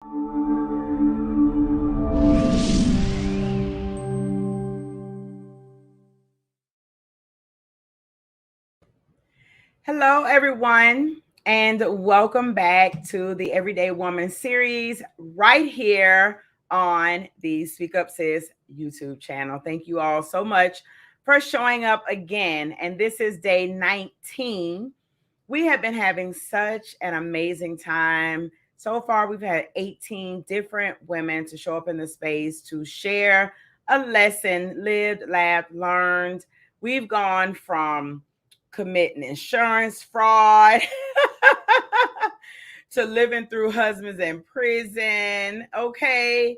Hello, everyone, and welcome back to the Everyday Woman series right here on the Speak Up Sis YouTube channel. Thank you all so much for showing up again. And this is day 19. We have been having such an amazing time. So far, we've had 18 different women to show up in the space to share a lesson lived, laughed, learned. We've gone from committing insurance fraud to living through husbands in prison. Okay.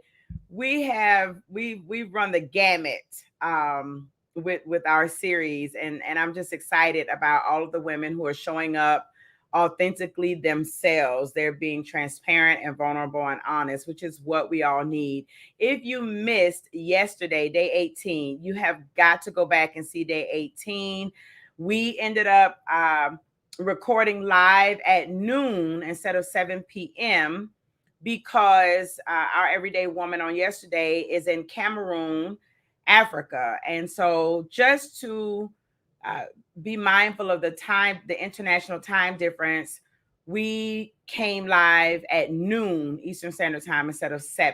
We've run the gamut with our series, and I'm just excited about all of the women who are showing up authentically themselves. They're being transparent and vulnerable and honest, which is what we all need. If you missed yesterday, day 18, you have got to go back and see day 18. We ended up recording live at noon instead of 7 p.m. because our everyday woman on yesterday is in Cameroon, Africa. And so just to be mindful of the time, the international time difference, we came live at noon Eastern Standard Time instead of 7.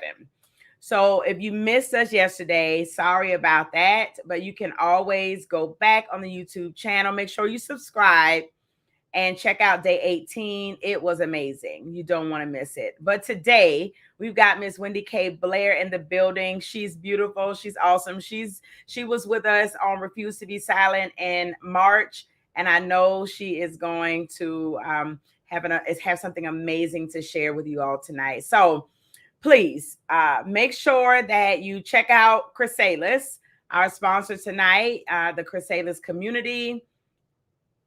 So if you missed us yesterday, sorry about that, but you can always go back on the YouTube channel. Make sure you subscribe and check out day 18. It was amazing. You don't want to miss it. But today we've got Miss Wendy K, Blair in the building. She's beautiful. She's awesome. She was with us on Refuse to Be Silent in March, and I know she is going to have something amazing to share with you all tonight. So please make sure that you check out CHRYSALIS, our sponsor tonight, the CHRYSALIS Community.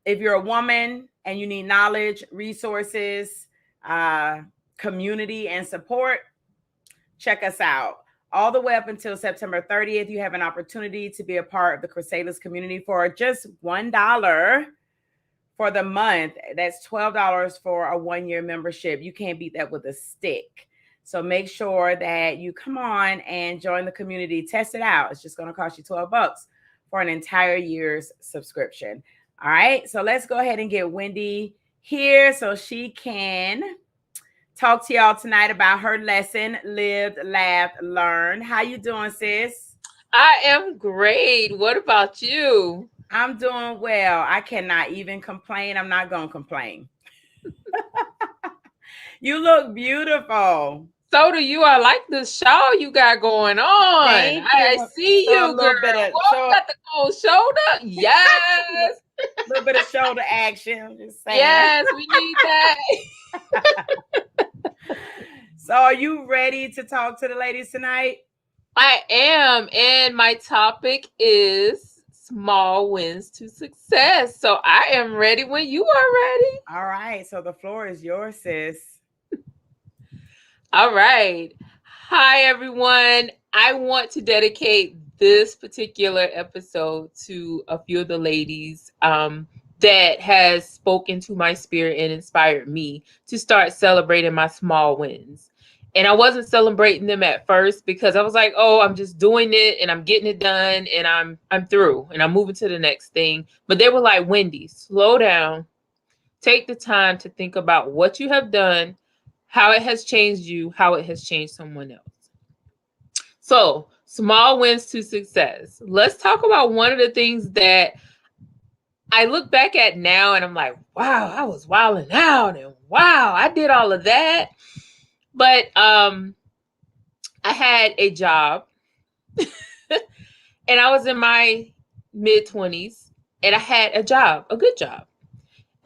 If you're a woman and you need knowledge, resources, community, and support, check us out. All the way up until September 30th, you have an opportunity to be a part of the CHRYSALIS Community for just $1 for the month. That's $12 for a 1-year membership. You can't beat that with a stick. So make sure that you come on and join the community. Test it out. It's just going to cost you $12 for an entire year's subscription. All right. So let's go ahead and get Wendy here so she can talk to y'all tonight about her lesson, lived, laughed, learned. How you doing, sis? I am great. What about you? I'm doing well. I cannot even complain. I'm not going to complain. You look beautiful. So do you. I like the shawl you got going on. Thank I you. see So you, girl. Whoa, got the cold shoulder. Yes. A little bit of shoulder action. I'm just saying. Yes, we need that. So are you ready to talk to the ladies tonight? I am. And my topic is small wins to success. So I am ready when you are ready. All right. So the floor is yours, sis. All right. Hi, everyone. I want to dedicate this particular episode to a few of the ladies that has spoken to my spirit and inspired me to start celebrating my small wins. And I wasn't celebrating them at first because I was like, oh, I'm just doing it and I'm getting it done and I'm through and I'm moving to the next thing. But they were like, Wendy, slow down. Take the time to think about what you have done, how it has changed you, how it has changed someone else. So, small wins to success. Let's talk about one of the things that I look back at now and I'm like, wow, I was wilding out and wow, I did all of that. But I had a job and I was in my mid-20s and I had a job, a good job.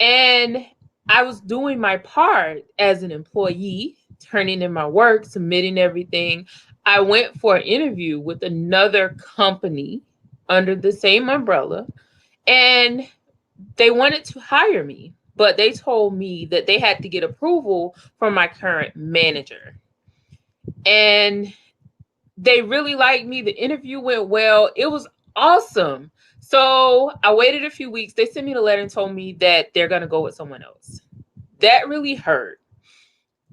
And I was doing my part as an employee, turning in my work, submitting everything. I went for an interview with another company under the same umbrella, and they wanted to hire me, but they told me that they had to get approval from my current manager. And they really liked me. The interview went well. It was awesome. So I waited a few weeks. They sent me the letter and told me that they're going to go with someone else. That really hurt.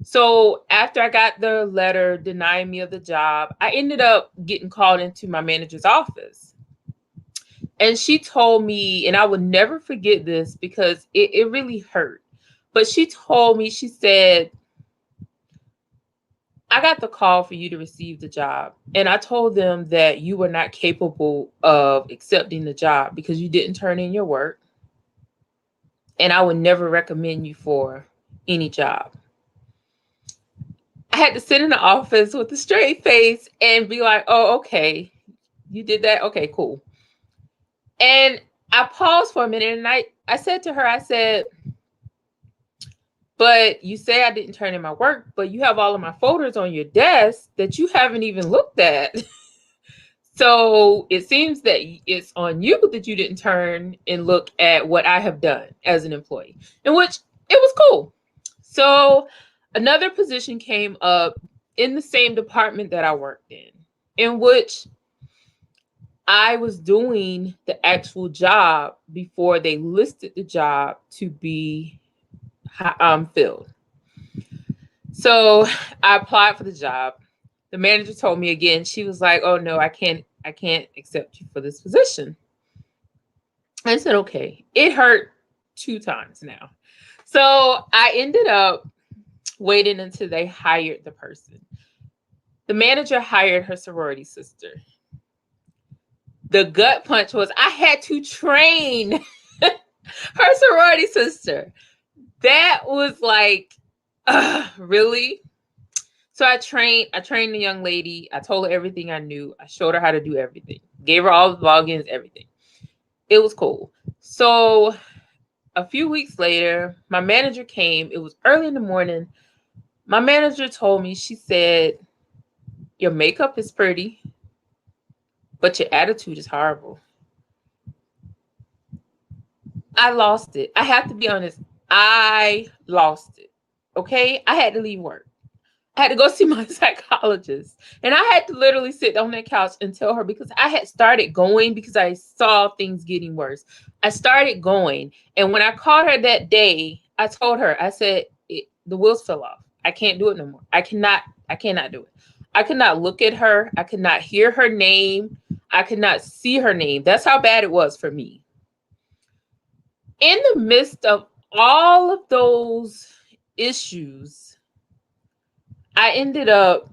So after I got the letter denying me of the job, I ended up getting called into my manager's office. And she told me, and I will never forget this because it really hurt. But she told me, she said, I got the call for you to receive the job. And I told them that you were not capable of accepting the job because you didn't turn in your work. And I would never recommend you for any job. I had to sit in the office with a straight face and be like, oh, okay, you did that? Okay, cool. And I paused for a minute and I said to her, I said, but you say I didn't turn in my work, but you have all of my folders on your desk that you haven't even looked at. So it seems that it's on you that you didn't turn and look at what I have done as an employee, in which it was cool. So another position came up in the same department that I worked in which I was doing the actual job before they listed the job to be filled. So I applied for the job. The manager told me again, she was like, oh no, I can't accept you for this position. I said, okay. It hurt 2 times now. So I ended up waiting until they hired the person. The manager hired her sorority sister. The gut punch was I had to train her sorority sister. That was like, really? So I trained the young lady. I told her everything I knew. I showed her how to do everything. Gave her all the logins, everything. It was cool. So a few weeks later, my manager came. It was early in the morning. My manager told me, she said, your makeup is pretty, but your attitude is horrible. I lost it. I have to be honest. I lost it. Okay? I had to leave work. I had to go see my psychologist. And I had to literally sit on that couch and tell her, because I had started going because I saw things getting worse. I started going. And when I called her that day, I told her, I said, the wheels fell off. I can't do it no more. I cannot do it. I could not look at her. I could not hear her name. I could not see her name. That's how bad it was for me. In the midst of all of those issues, I ended up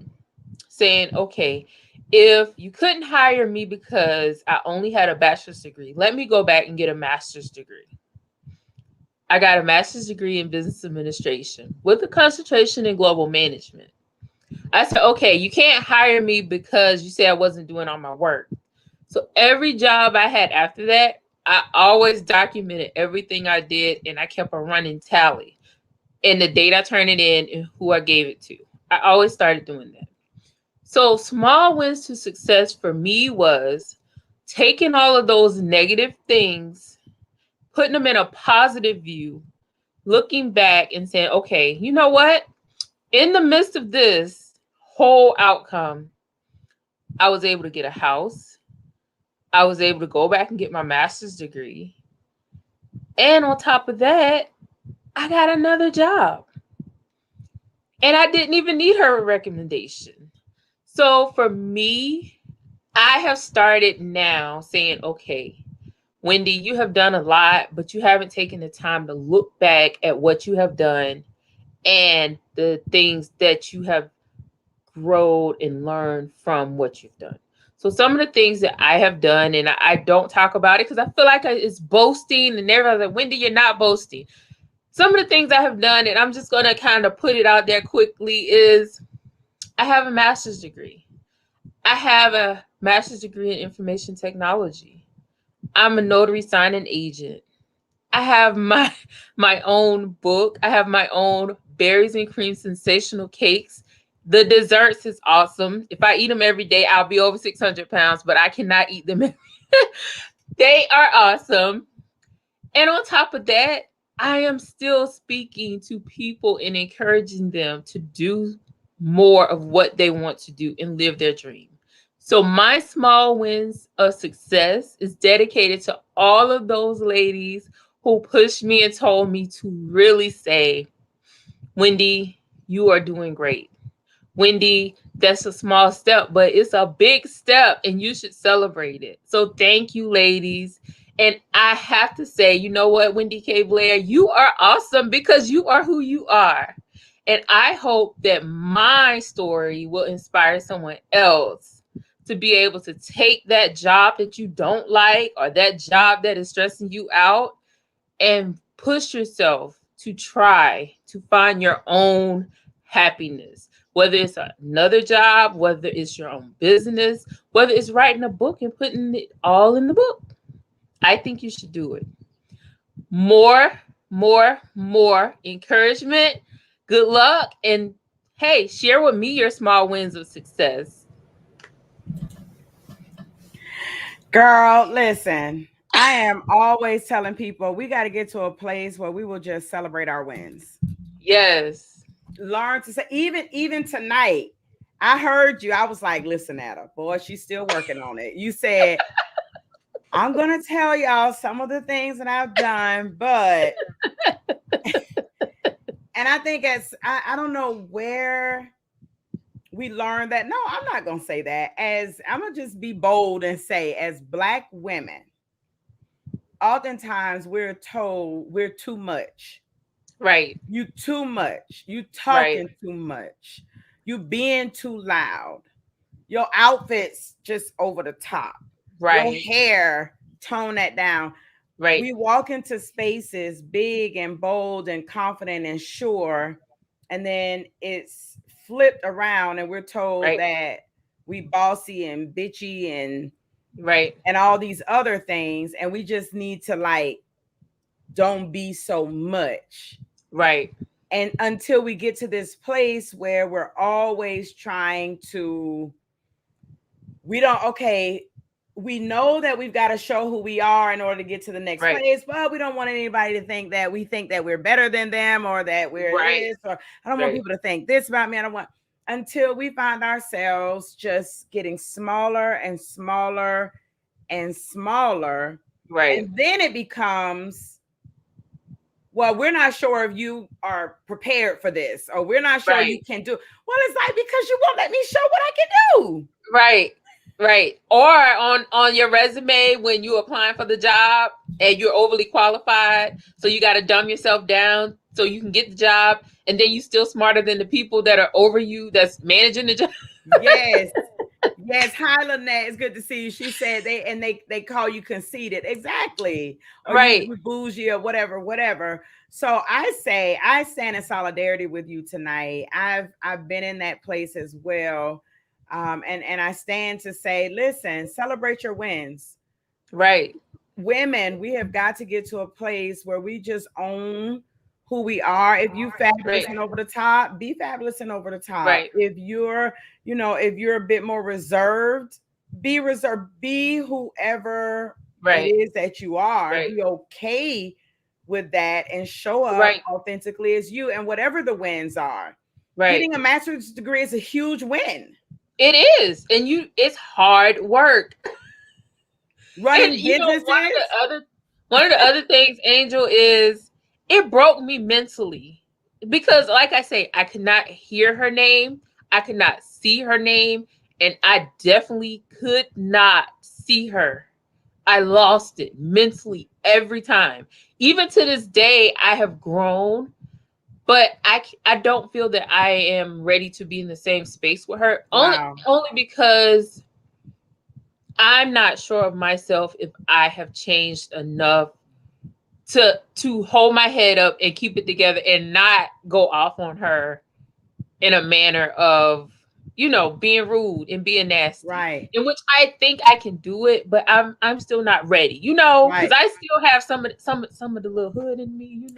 saying, okay, if you couldn't hire me because I only had a bachelor's degree, let me go back and get a master's degree. I got a master's degree in business administration with a concentration in global management. I said, okay, you can't hire me because you say I wasn't doing all my work. So every job I had after that, I always documented everything I did, and I kept a running tally and the date I turned it in and who I gave it to. I always started doing that. So small wins to success for me was taking all of those negative things, putting them in a positive view, looking back and saying, okay, you know what? In the midst of this whole outcome, I was able to get a house. I was able to go back and get my master's degree. And on top of that, I got another job. And I didn't even need her recommendation. So for me, I have started now saying, okay, Wendy, you have done a lot, but you haven't taken the time to look back at what you have done and the things that you have grown and learned from what you've done. So some of the things that I have done, and I don't talk about it because I feel like it's boasting, and everybody's like, Wendy, you're not boasting. Some of the things I have done, and I'm just going to kind of put it out there quickly, is I have a master's degree. I have a master's degree in information technology. I'm a notary signing agent. I have my own book. I have my own berries and cream sensational cakes. The desserts is awesome. If I eat them every day, I'll be over 600 pounds, but I cannot eat them. They are awesome. And on top of that, I am still speaking to people and encouraging them to do more of what they want to do and live their dream. So my small wins of success is dedicated to all of those ladies who pushed me and told me to really say, Wendy, you are doing great. Wendy, that's a small step, but it's a big step and you should celebrate it. So thank you, ladies. And I have to say, you know what, Wendy K. Blair, you are awesome because you are who you are. And I hope that my story will inspire someone else to be able to take that job that you don't like or that job that is stressing you out and push yourself to try to find your own happiness. Whether it's another job, whether it's your own business, whether it's writing a book and putting it all in the book, I think you should do it. More encouragement. Good luck. And hey, share with me your small wins of success. Girl, listen, I am always telling people we got to get to a place where we will just celebrate our wins. Yes. Learn to say, even tonight, I heard you. I was like, listen at her. Boy, she's still working on it. You said, I'm going to tell y'all some of the things that I've done, but, and I think I don't know where we learned that. No, I'm not going to say that. As I'm going to just be bold and say, as Black women, oftentimes we're told we're too much. Right. You too much. You Right. talking too much. You being too loud. Your outfits just over the top. Your Right. hair, tone that down. Right. We walk into spaces big and bold and confident and sure, and then it's flipped around and we're told Right. that we bossy and bitchy Right. and all these other things, and we just need to like don't be so much. Right. And until we get to this place where we're always trying to, we don't, okay, we know that we've got to show who we are in order to get to the next Right. place, but we don't want anybody to think that we think that we're better than them or that we're Right. this, or I don't want Right. people to think this about me. I don't want, until we find ourselves just getting smaller and smaller and smaller. Right. And then it becomes, well, we're not sure if you are prepared for this, or we're not sure you Right. can do. Well, it's like, because you won't let me show what I can do. Right. Right. Or on your resume when you're applying for the job and you're overly qualified, so you got to dumb yourself down so you can get the job, and then you still smarter than the people that are over you that's managing the job. Yes. Yes, hi Lynette. It's good to see you. She said they call you conceited. Exactly. Or Right. you bougie or whatever. So I say I stand in solidarity with you tonight. I've been in that place as well. And I stand to say, listen, celebrate your wins. Right. Women, we have got to get to a place where we just own who we are. If you fabulous Right. and over the top, be fabulous and over the top. Right. If you're, if you're a bit more reserved, be reserved, be whoever it Right. is that you are. Right. Be okay with that and show up Right. authentically as you, and whatever the wins are. Right. Getting a master's degree is a huge win. It is. And it's hard work. Running And businesses. one of the other things, Angel, is it broke me mentally because, like I say, I could not hear her name, I could not see her name, and I definitely could not see her. I lost it mentally every time. Even to this day, I have grown, but I don't feel that I am ready to be in the same space with her. Wow. Only because I'm not sure of myself if I have changed enough to hold my head up and keep it together and not go off on her in a manner of, being rude and being nasty. Right. In which I think I can do it, but I'm still not ready, because Right. I still have some of the little hood in me,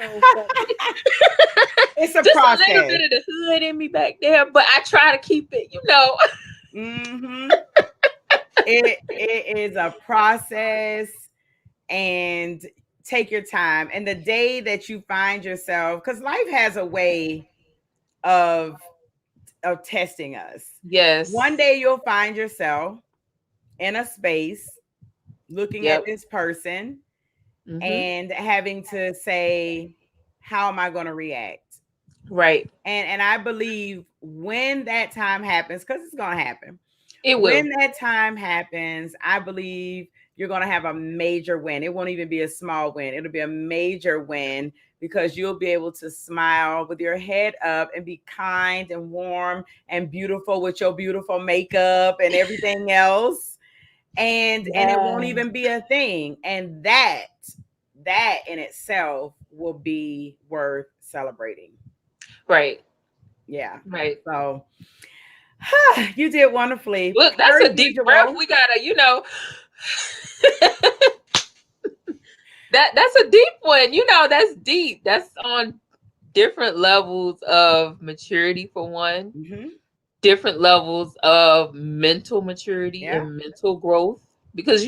It's a just process. a little bit of the hood in me back there, but I try to keep it, Mm-hmm. It is a process, and take your time. And the day that you find yourself, because life has a way of testing us. Yes. One day you'll find yourself in a space looking at this person Mm-hmm. and having to say, how am I going to react? Right. And I believe when that time happens, because it's gonna happen. It will. When that time happens, I believe you're gonna have a major win. It won't even be a small win. It'll be a major win because you'll be able to smile with your head up and be kind and warm and beautiful with your beautiful makeup and everything else. And it won't Yeah. even be a thing. And that in itself will be worth celebrating. Right. Yeah. Right. So you did wonderfully, Look, that's per a deep breath. usual. We gotta, that's a deep one. That's deep. That's on different levels of maturity for one, Hmm. different levels of mental maturity Yeah. and mental growth. Because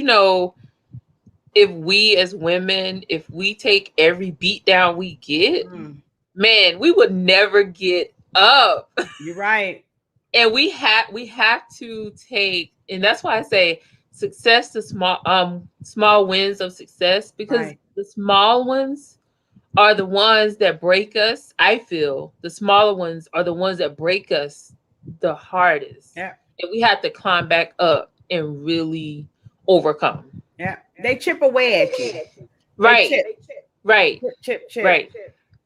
if we as women, if we take every beat down we get, Mm, man, we would never get up. you're right. And we have to take, and that's why I say success to small wins of success, because Right. the small ones are the ones that break us. I feel the smaller ones are the ones that break us the hardest, Yeah. and we have to climb back up and really overcome. Yeah. They chip away at you. They Right. Right. chip Right.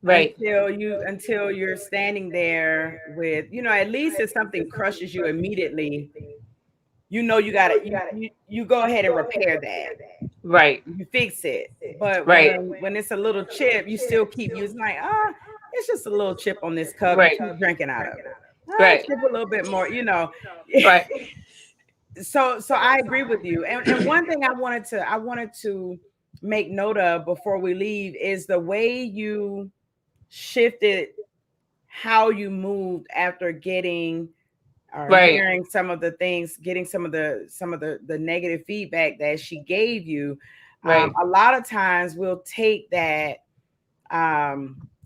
Right. until you're standing there with, at least if something crushes you immediately, you gotta you go ahead and repair that. Right. You fix it. But Right. when it's a little chip, you still keep using, like, it's just a little chip on this cup. You Right. keep drinking out of it. Right. Chip a little bit more. Right. So I agree with you. And one thing I wanted to make note of before we leave is the way you shifted how you moved after getting or Right. hearing some of the things, getting some of the negative feedback that she gave you. Right. A lot of times we'll take that,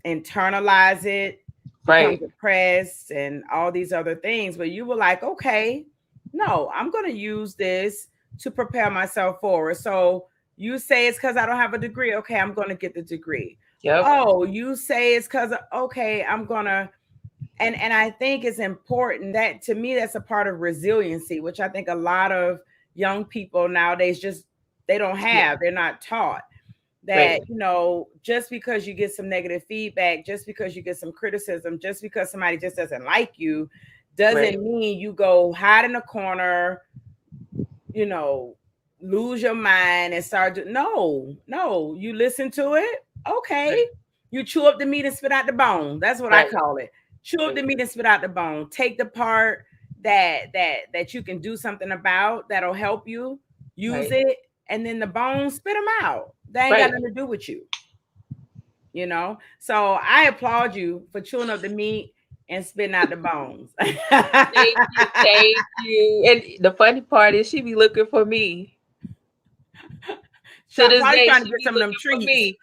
internalize it, become Right. depressed, and all these other things. But you were like, okay, no, I'm going to use this to prepare myself forward. So you say it's because I don't have a degree. Okay, I'm going to get the degree. Yep. Oh, you say it's because, okay, I'm going to. And I think it's important that, to me, that's a part of resiliency, which I think a lot of young people nowadays just, they don't Yeah. have, they're not taught Right. that, just because you get some negative feedback, just because you get some criticism, just because somebody just doesn't like you, Right. doesn't mean you go hide in a corner, you know, lose your mind and start no, you listen to it. Okay. Right. You chew up the meat and spit out the bone. That's what I Right. call it. Chew up Right. the meat and spit out the bone. Take the part that you can do something about, that'll help you. Use Right. it, and then the bones, spit them out. They ain't got Right. nothing to do with you. So I applaud you for chewing up the meat and spitting out the bones. Thank you. Thank you. And the funny part is she be looking for me. To this Probably day, trying to she get be some of them looking for treats. me.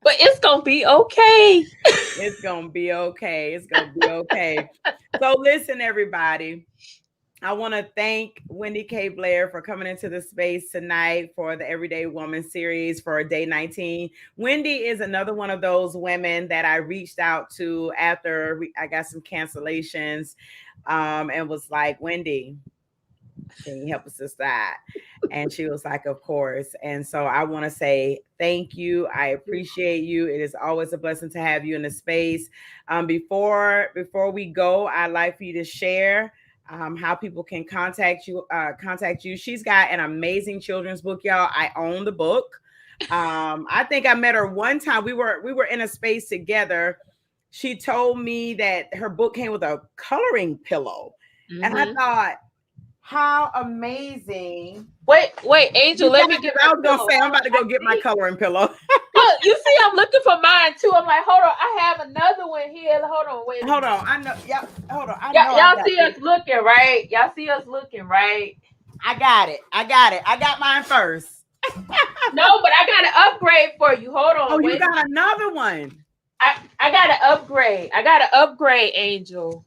But it's gonna be okay. It's gonna be okay. It's gonna be okay. So listen, everybody. I want to thank Wendy K. Blair for coming into the space tonight for the Everyday Woman series for day 19. Wendy is another one of those women that I reached out to after I got some cancellations, and was like, Wendy, can you help us sister out? And she was like, of course. And so I want to say thank you. I appreciate you. It is always a blessing to have you in the space. Before we go, I'd like for you to share, how people can contact you. She's got an amazing children's book, y'all. I own the book. I think I met her one time. We were in a space together. She told me that her book came with a coloring pillow. And I Mm-hmm. thought, how amazing. Wait, Angel, You let got me get I my was gonna pillow. say I'm Hold on. about to go get my coloring pillow. Look, you see, I'm looking for mine too. I'm like, hold on, I have another one here. Hold on, wait a Hold minute. on. I know. Yep. Hold on. I Y'all, know I y'all got see this. us looking, right? Y'all see us looking, right? I got it. I got it. I got mine first. No, but I got to upgrade for you. Hold Oh, on, you wait. got another one. I got to upgrade. I got to upgrade, Angel.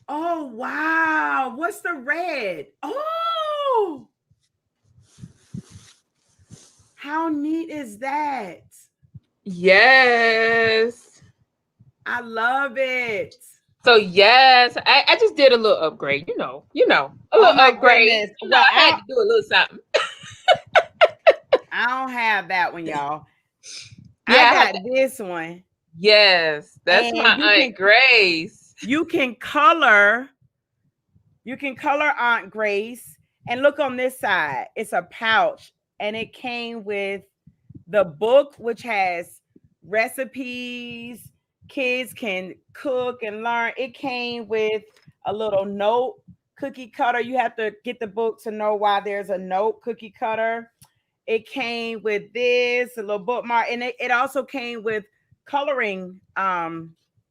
Oh wow. What's the red? Oh, how neat is that? Yes. I love it. So yes, I just did a little upgrade, a Oh little my upgrade. goodness. I Well, had to do a little something. I don't have that one, y'all. I Yeah, got this one. yes, that's my And Aunt Grace. you can color Aunt Grace. And look on this side. It's a pouch. And it came with the book, which has recipes. Kids can cook and learn. It came with a little note cookie cutter. You have to get the book to know why there's a note cookie cutter. It came with this, a little bookmark, and it also came with coloring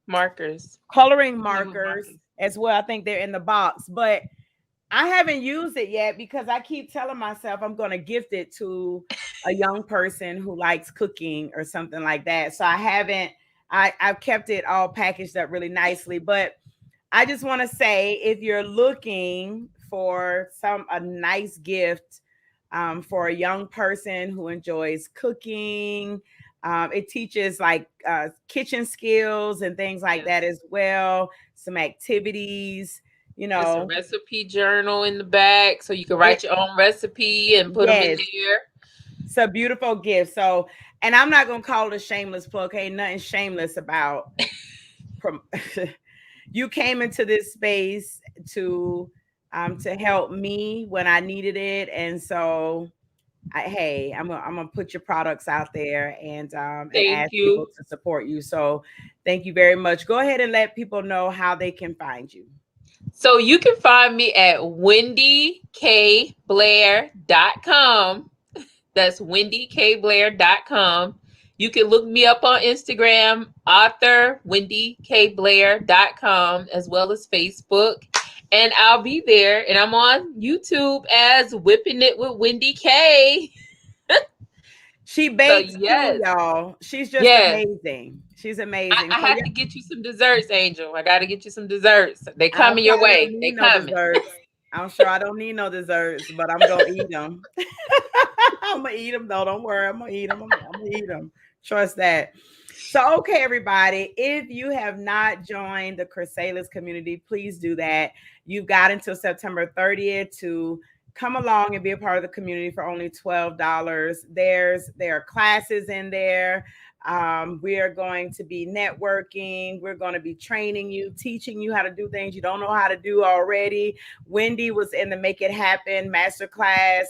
Markers. markers as well. I think they're in the box, but I haven't used it yet because I keep telling myself I'm going to gift it to a young person who likes cooking or something like that. So I haven't. I've kept it all packaged up really nicely, but I just want to say if you're looking for a nice gift for a young person who enjoys cooking, it teaches like kitchen skills and things like that as well. Some activities, It's a recipe journal in the back, so you can write your own recipe and put them in there. It's a beautiful gift. So, and I'm not gonna call it a shameless plug. Ain't nothing shameless about. You came into this space to help me when I needed it, and so I'm gonna put your products out there and ask people to support you. So thank you very much. Go ahead and let people know how they can find you. So you can find me at wendykblair.com. That's wendykblair.com. You can look me up on Instagram, author wendykblair.com, as well as Facebook. And I'll be there. And I'm on YouTube as Whipping It with Wendy K. She bakes too, y'all. She's just amazing. She's amazing. I have to get you some desserts, Angel. I got to get you some desserts. They coming your way. They coming. Desserts. I'm sure I don't need no desserts, but I'm gonna eat them. I'm gonna eat them though. Don't worry. I'm gonna eat them. I'm gonna eat them. Trust that. So, okay, everybody, if you have not joined the CHRYSALIS community, please do that. You've got until September 30th to come along and be a part of the community for only $12. There are classes in there. We are going to be networking. We're going to be training you, teaching you how to do things you don't know how to do already. Wendy was in the Make It Happen masterclass,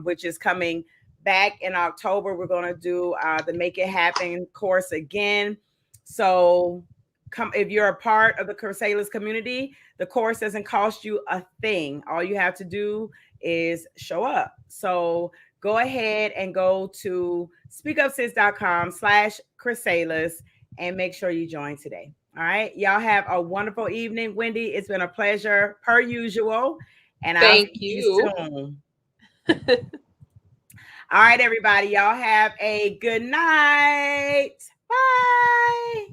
which is coming back in October. We're going to do the Make It Happen course again. So come if you're a part of the CHRYSALIS community, the course doesn't cost you a thing. All you have to do is show up. So go ahead and go to speakupsis.com/CHRYSALIS and make sure you join today. All right. Y'all have a wonderful evening. Wendy, it's been a pleasure per usual. And I'll see you soon. All right, everybody. Y'all have a good night. Bye.